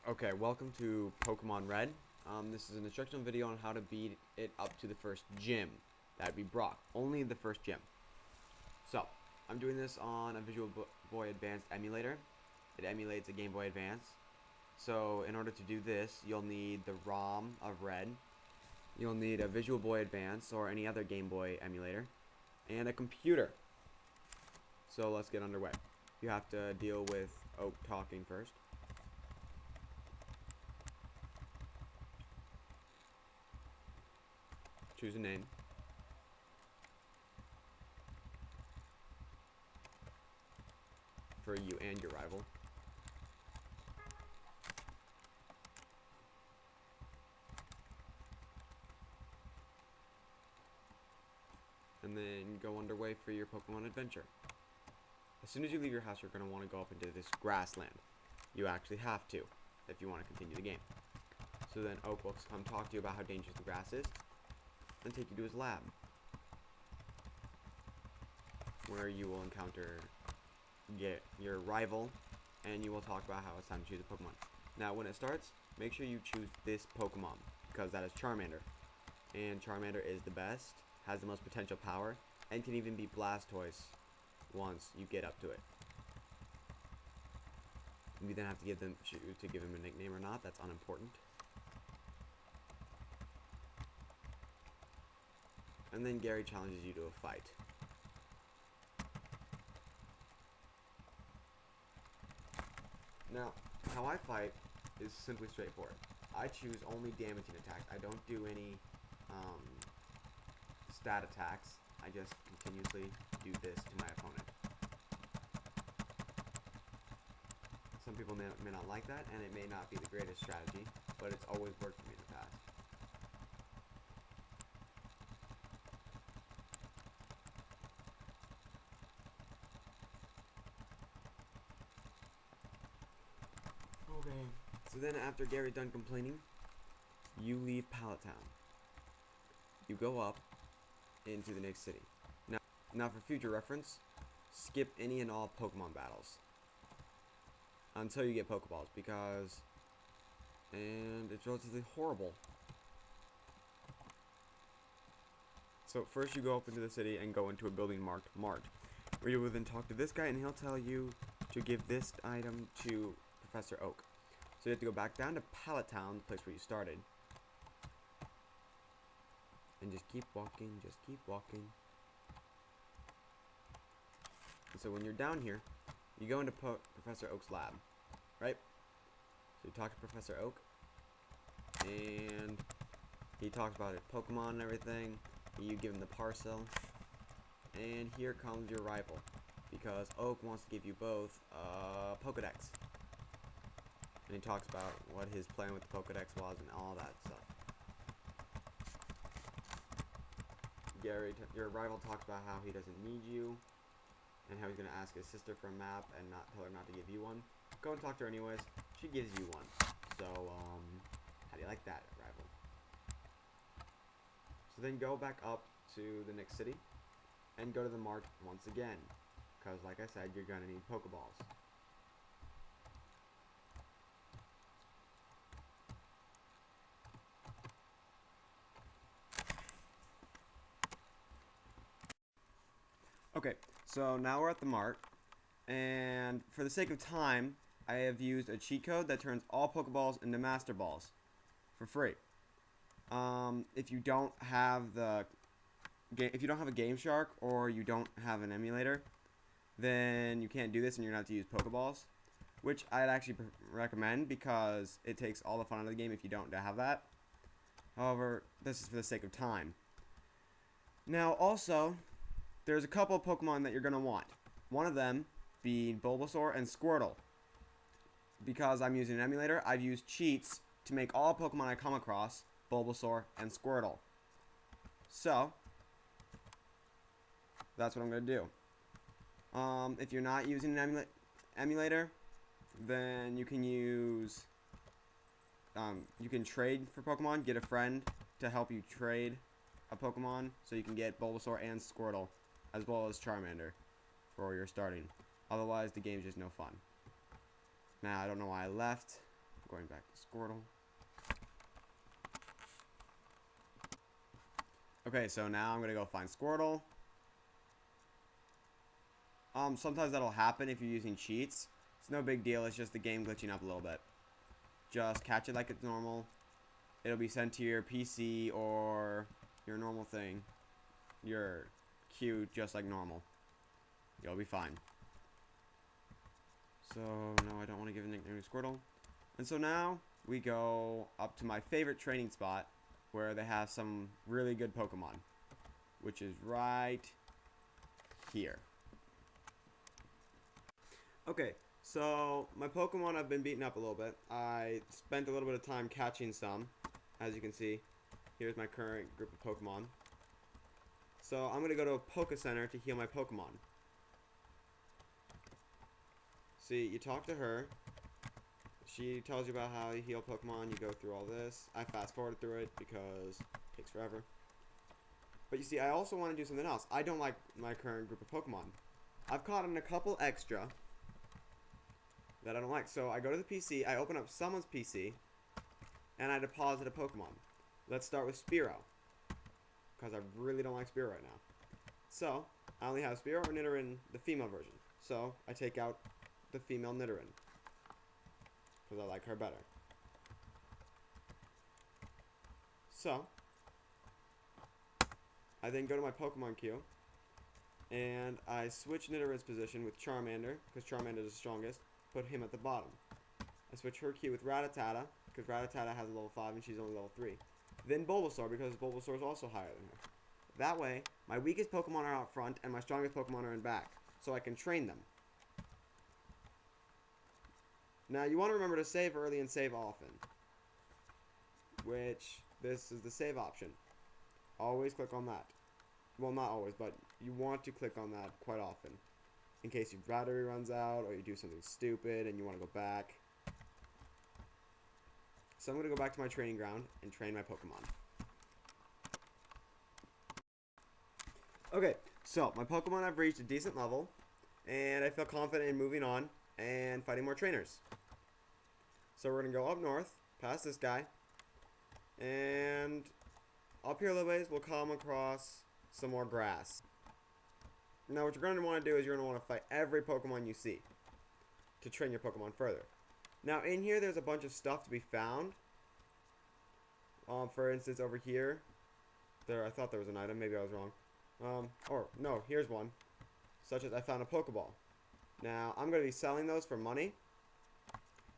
Okay, welcome to Pokemon Red. This is an instructional video on how to beat it up to the first gym. That'd be Brock. Only the first gym. So, I'm doing this on a Visual Boy Advance emulator. It emulates a Game Boy Advance. So, in order to do this, you'll need the ROM of Red. You'll need a Visual Boy Advance or any other Game Boy emulator. And a computer. So, let's get underway. You have to deal with Oak talking first. Choose a name. For you and your rival. And then go underway for your Pokemon adventure. As soon as you leave your house, you're going to want to go up into this grassland. You actually have to, if you want to continue the game. So then Oak will come talk to you about how dangerous the grass is, and take you to his lab, where you will encounter your rival, and you will talk about how it's time to choose a Pokemon. Now, when it starts, make sure you choose this Pokemon, because that is Charmander. And Charmander is the best, has the most potential power, and can even beat Blastoise once you get up to it. You then have to choose to give him a nickname or not. That's unimportant. And then Gary challenges you to a fight. Now, how I fight is simply straightforward. I choose only damaging attacks. I don't do any stat attacks. I just continuously do this to my opponent. Some people may not like that, and it may not be the greatest strategy, but it's always worked for me in the past. Okay. So then after Gary's done complaining, you leave Pallet Town. You go up into the next city. Now for future reference, skip any and all Pokemon battles until you get Pokeballs, and it's relatively horrible. So first you go up into the city and go into a building marked Mart, where you will then talk to this guy and he'll tell you to give this item to Professor Oak. So you have to go back down to Pallet Town, the place where you started, and just keep walking, just keep walking. And so when you're down here, you go into Professor Oak's lab, right? So you talk to Professor Oak, and he talks about his Pokemon and everything. You give him the parcel, and here comes your rival, because Oak wants to give you both Pokedex. And he talks about what his plan with the Pokedex was and all that stuff. Gary, your rival, talks about how he doesn't need you, and how he's going to ask his sister for a map and not tell her not to give you one. Go and talk to her anyways. She gives you one. So, how do you like that, rival? So then go back up to the next city and go to the mart once again, because like I said, you're going to need Pokeballs. Okay, so now we're at the mart, and for the sake of time, I have used a cheat code that turns all Pokeballs into Master Balls for free. If you don't have a Game Shark or you don't have an emulator, then you can't do this, and you're going to have to use Pokeballs, which I'd actually recommend because it takes all the fun out of the game if you don't have that. However, this is for the sake of time. Now, also, there's a couple of Pokemon that you're going to want. One of them being Bulbasaur and Squirtle. Because I'm using an emulator, I've used cheats to make all Pokemon I come across Bulbasaur and Squirtle. So, that's what I'm going to do. If you're not using an emulator, then you can use... you can trade for Pokemon, get a friend to help you trade a Pokemon, so you can get Bulbasaur and Squirtle, as well as Charmander, for your starting. Otherwise, the game's just no fun. Now, I don't know why I left. going back to Squirtle. Okay, so now I'm gonna go find Squirtle. Sometimes that'll happen if you're using cheats. It's no big deal, it's just the game glitching up a little bit. Just catch it like it's normal. It'll be sent to your PC or your normal thing. Your queue just like normal. You'll be fine. So, no, I don't want to give a nickname to Squirtle. And so now, we go up to my favorite training spot, where they have some really good Pokemon. Which is right here. Okay, so my Pokemon have been beaten up a little bit. I spent a little bit of time catching some, as you can see. Here's my current group of Pokemon. So I'm going to go to a Poke Center to heal my Pokemon. See, you talk to her. She tells you about how you heal Pokemon. You go through all this. I fast forwarded through it because it takes forever. But you see, I also want to do something else. I don't like my current group of Pokemon. I've caught in a couple extra that I don't like. So I go to the PC, I open up someone's PC, and I deposit a Pokemon. Let's start with Spearow, because I really don't like Spearow right now. So, I only have Spearow or Nidoran, the female version. So, I take out the female Nidoran, because I like her better. So, I then go to my Pokemon queue, and I switch Nidoran's position with Charmander, because Charmander is the strongest, put him at the bottom. I switch her queue with Rattata, because Rattata has a level 5 and she's only level 3. Then Bulbasaur, because Bulbasaur is also higher than her. That way, my weakest Pokemon are out front, and my strongest Pokemon are in back, so I can train them. Now, you want to remember to save early and save often, which, this is the save option. Always click on that. Well, not always, but you want to click on that quite often, in case your battery runs out, or you do something stupid, and you want to go back. So I'm going to go back to my training ground and train my Pokemon. Okay, so my Pokemon have reached a decent level, and I feel confident in moving on and fighting more trainers. So we're going to go up north, past this guy, and up here a little ways we'll come across some more grass. Now what you're going to want to do is you're going to want to fight every Pokemon you see to train your Pokemon further. Now, in here, there's a bunch of stuff to be found. For instance, over here, I thought there was an item. Maybe I was wrong. Or, no, here's one. Such as I found a Pokeball. Now, I'm going to be selling those for money.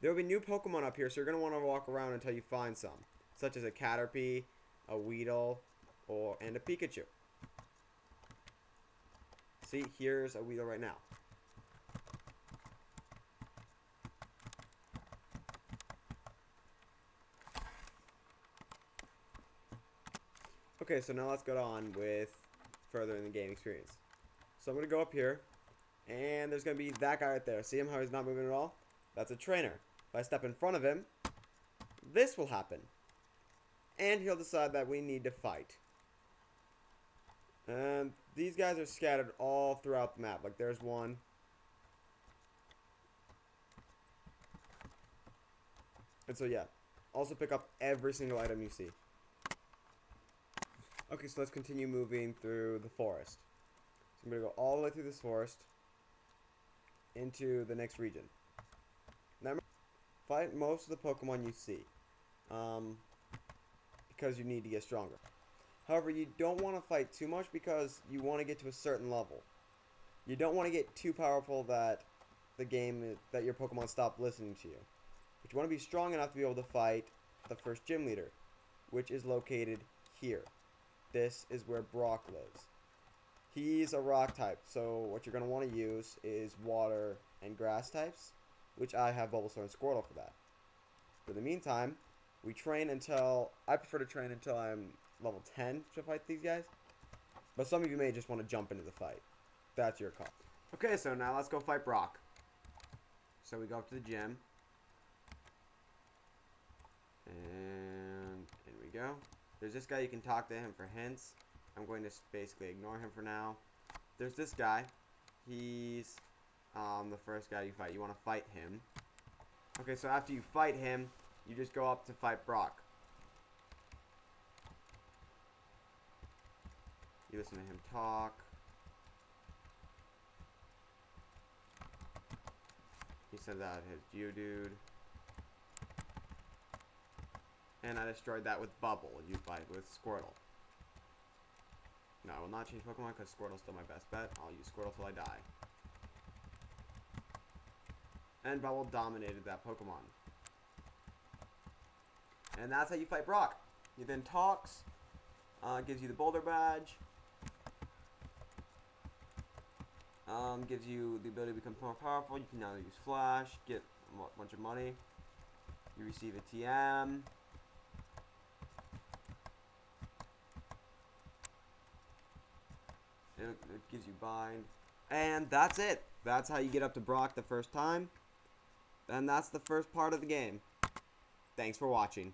There will be new Pokemon up here, so you're going to want to walk around until you find some. Such as a Caterpie, a Weedle, and a Pikachu. See, here's a Weedle right now. Okay, so now let's go on with further in the game experience. So I'm going to go up here, and there's going to be that guy right there. See him, how he's not moving at all? That's a trainer. If I step in front of him, this will happen. And he'll decide that we need to fight. And these guys are scattered all throughout the map. Like, there's one. And so, yeah. Also pick up every single item you see. Okay, so let's continue moving through the forest. So I'm going to go all the way through this forest into the next region. Now, fight most of the Pokemon you see. Because you need to get stronger. However, you don't want to fight too much because you want to get to a certain level. You don't want to get too powerful that that your Pokemon stop listening to you. But you want to be strong enough to be able to fight the first gym leader, which is located here. This is where Brock lives. He's a rock type, so what you're going to want to use is water and grass types, which I have Bulbasaur and Squirtle for that. For the meantime, we train until, I prefer to train until I'm level 10 to fight these guys. But some of you may just want to jump into the fight. That's your call. Okay, so now let's go fight Brock. So we go up to the gym. And in we go. There's this guy, you can talk to him for hints. I'm going to basically ignore him for now. There's this guy. He's the first guy you fight. You want to fight him. Okay, so after you fight him, you just go up to fight Brock. You listen to him talk. He sends out his Geodude. And I destroyed that with Bubble, used with Squirtle. No, I will not change Pokemon because Squirtle's still my best bet. I'll use Squirtle till I die. And Bubble dominated that Pokemon. And that's how you fight Brock. He then talks, gives you the Boulder Badge, gives you the ability to become more powerful. You can now use Flash, get a bunch of money. You receive a TM. It gives you bind. And that's it. That's how you get up to Brock the first time. And that's the first part of the game. Thanks for watching.